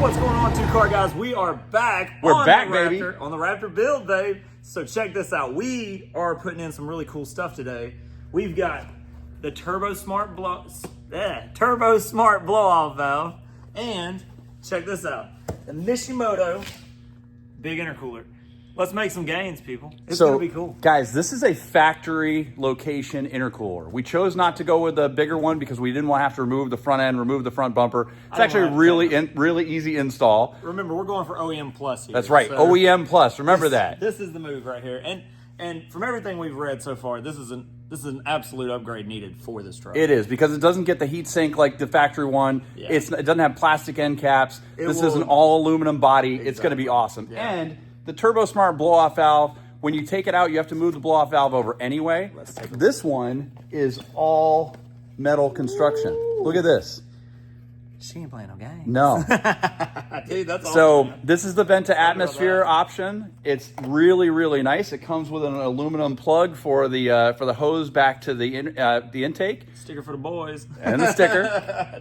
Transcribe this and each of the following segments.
What's going on, two car guys? We are back. We're back, the baby. Raptor, on the Raptor build, babe. So check this out. We are putting in some really cool stuff today. We've got the TurboSmart blow-off valve, and check this out, the Mishimoto big intercooler. Let's make some gains, people. It's gonna be cool. Guys, this is a factory location intercooler. We chose not to go with the bigger one because we didn't want to have to remove the front end, remove the front bumper. It's actually really easy install. Remember, we're going for OEM Plus here. That's right, so OEM Plus. Remember that. This is the move right here. And from everything we've read so far, this is an absolute upgrade needed for this truck. It is, because it doesn't get the heat sink like the factory one. Yeah. It doesn't have plastic end caps. This is an all aluminum body. Exactly. It's going to be awesome. Yeah. And the TurboSmart blow-off valve, when you take it out, you have to move the blow-off valve over anyway. Let's take a look. This one is all metal construction. Ooh. Look at this. She ain't playing no games. No. Dude, that's awesome. So this is the vent to atmosphere option. It's really nice. It comes with an aluminum plug for the hose back to the intake. Sticker for the boys. And the sticker.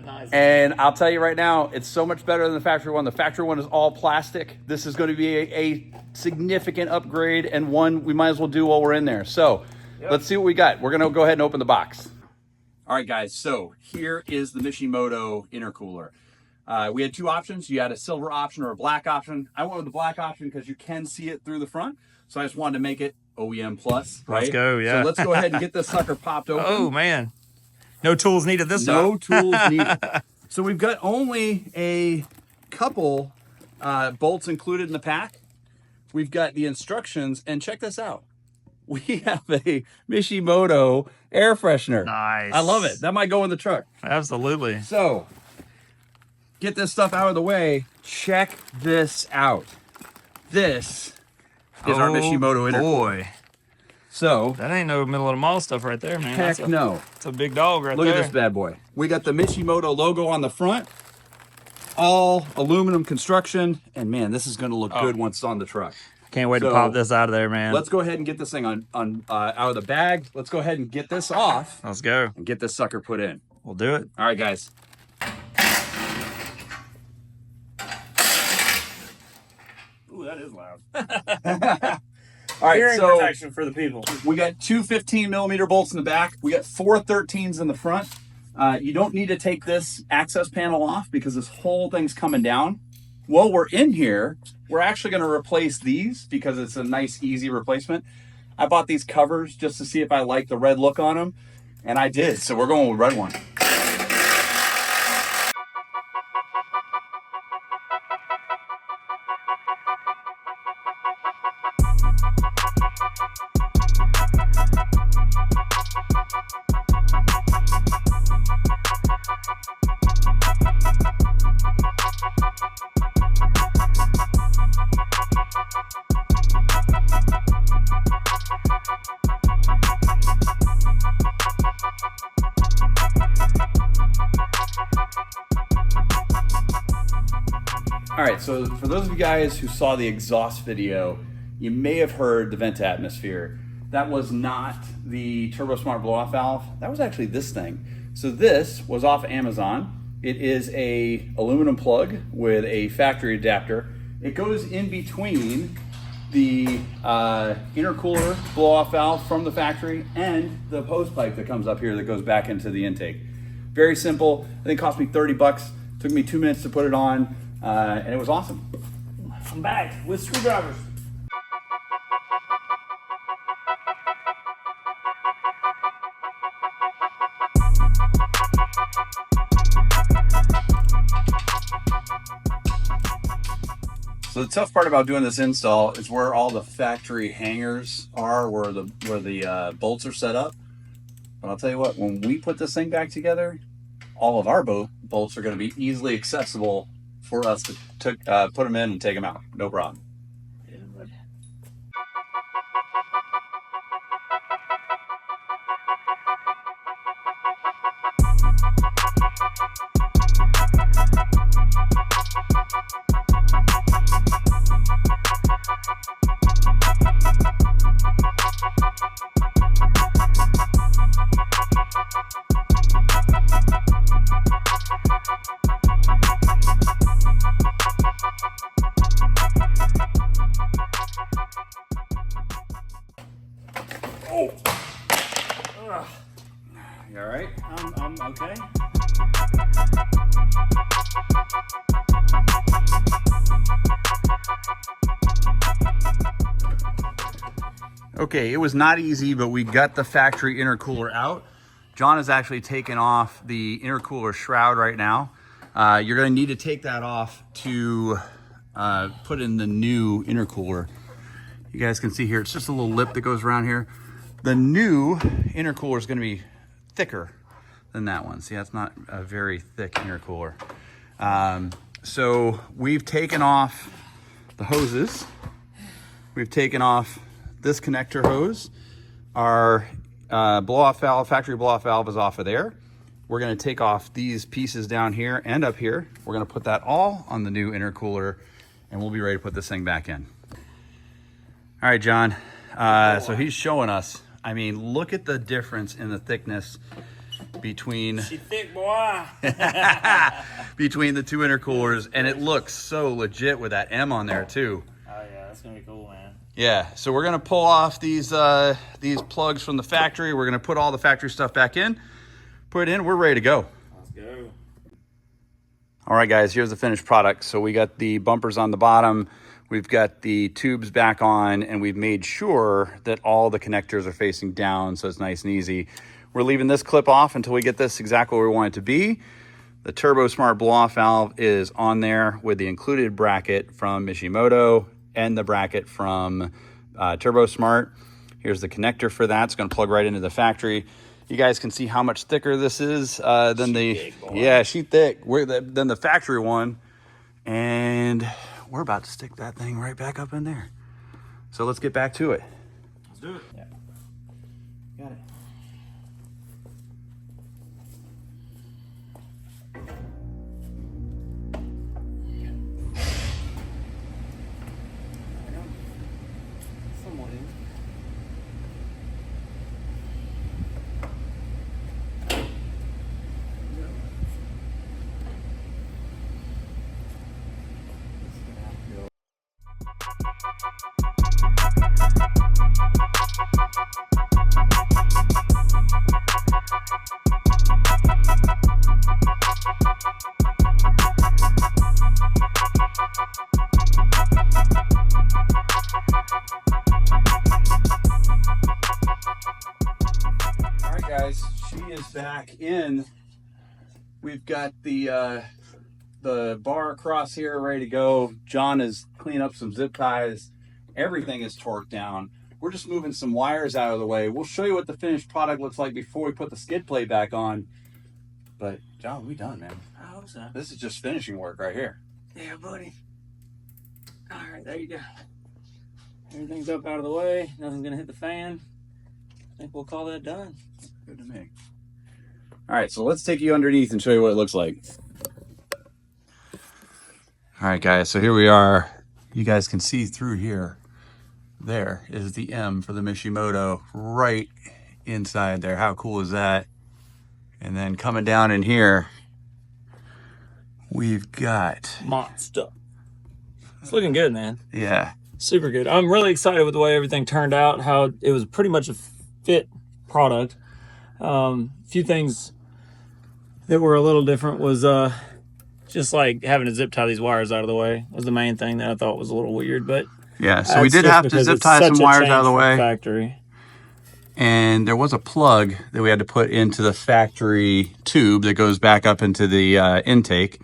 Nice. And I'll tell you right now, it's so much better than the factory one. The factory one is all plastic. This is going to be a significant upgrade, and one we might as well do while we're in there. So let's see what we got. We're going to go ahead and open the box. All right, guys, so here is the Mishimoto intercooler. We had two options. You had a silver option or a black option. I went with the black option because you can see it through the front. So I just wanted to make it OEM Plus, right? Let's go, yeah. So let's go ahead and get this sucker popped open. Oh, man. No tools needed this time. No tools needed. So we've got only a couple bolts included in the pack. We've got the instructions, and check this out. We have a Mishimoto air freshener. Nice. I love it. That might go in the truck. Absolutely. So, get this stuff out of the way. Check this out. This is our Mishimoto intercooler. Boy. So, That ain't no middle of the mall stuff right there, man. heck no. It's a big dog right Look there. at this bad boy. We got the Mishimoto logo on the front. All aluminum construction. And man, this is going to look good once it's on the truck. Can't wait to pop this out of there, man. Let's go ahead and get this thing out of the bag. Let's go ahead and get this off Let's go. and get this sucker put in. We'll do it. All right, guys. Ooh, that is loud. All right, Hearing so protection for the people. we got two 15mm bolts in the back. We got four 13s in the front. You don't need to take this access panel off because this whole thing's coming down. While we're in here, we're actually going to replace these because it's a nice, easy replacement. I bought these covers just to see if I like the red look on them, and I did. So we're going with red one. All right, so for those of you guys who saw the exhaust video, you may have heard the vent to atmosphere. That was not the TurboSmart blow-off valve. That was actually this thing. So this was off Amazon. It is a aluminum plug with a factory adapter. It goes in between the intercooler blow-off valve from the factory and the hose pipe that comes up here that goes back into the intake. Very simple. I think it cost me 30 bucks. Took me 2 minutes to put it on. And it was awesome. I'm back with screwdrivers. So the tough part about doing this install is where all the factory hangers are, where the bolts are set up. But I'll tell you what, when we put this thing back together, all of our bolts are going to be easily accessible for us to put them in and take them out. No problem. Okay. Okay, it was not easy, but we got the factory intercooler out. John has actually taken off the intercooler shroud right now. You're gonna need to take that off to put in the new intercooler. You guys can see here, it's just a little lip that goes around here. The new intercooler is gonna be thicker than that one. See, that's not a very thick intercooler. So we've taken off the hoses. We've taken off this connector hose. Our blow-off valve, factory blow-off valve is off of there. We're gonna take off these pieces down here and up here. We're gonna put that all on the new intercooler and we'll be ready to put this thing back in. All right, John. So he's showing us. I mean, look at the difference in the thickness between She thick, boy. between the two intercoolers, and it looks so legit with that M on there too. Oh yeah, that's gonna be cool, man. Yeah, so we're gonna pull off these plugs from the factory. We're gonna put all the factory stuff back in, put it in, we're ready to go. Let's go. All right, guys, here's the finished product. So we got the bumpers on the bottom, we've got the tubes back on, and we've made sure that all the connectors are facing down so it's nice and easy. We're leaving this clip off until we get this exactly where we want it to be. The TurboSmart blow-off valve is on there with the included bracket from Mishimoto and the bracket from TurboSmart. Here's the connector for that. It's going to plug right into the factory. You guys can see how much thicker this is than sheet thick. Than the factory one. And we're about to stick that thing right back up in there. So let's get back to it. Let's do it. Yeah. Got it. Guys, she is back in. We've got the bar across here ready to go. John is cleaning up some zip ties. Everything is torqued down. We're just moving some wires out of the way. We'll show you what the finished product looks like before we put the skid plate back on. But John, we done, man. I hope so. This is just finishing work right here. Yeah, buddy. All right, there you go. Everything's up out of the way. Nothing's gonna hit the fan. I think we'll call that done. Good to me. All right, so let's take you underneath and show you what it looks like. All right, guys, so here we are. You guys can see through here. There is the M for the Mishimoto right inside there. How cool is that? And then coming down in here, we've got monster. It's looking good, man. Yeah. Super good. I'm really excited with the way everything turned out, how it was pretty much a fit product. Few things that were a little different was just like having to zip tie these wires out of the way was the main thing that I thought was a little weird, but yeah, so we did have to zip tie some wires out of the way. Factory. And there was a plug that we had to put into the factory tube that goes back up into the intake.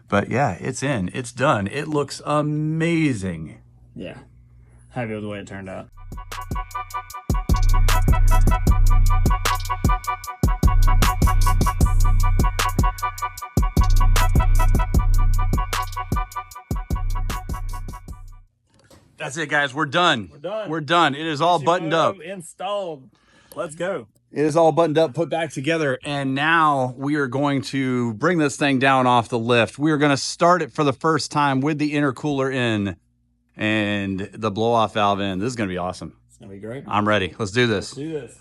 But yeah, it's in, it's done. It looks amazing. Yeah, happy with the way it turned out. That's it, guys. We're done. We're done. We're done. It is all buttoned up. Installed. Let's go. It is all buttoned up, put back together, and now we are going to bring this thing down off the lift. We are going to start it for the first time with the intercooler in and the blow-off valve in. This is going to be awesome. It's going to be great. I'm ready. Let's do this. Let's do this.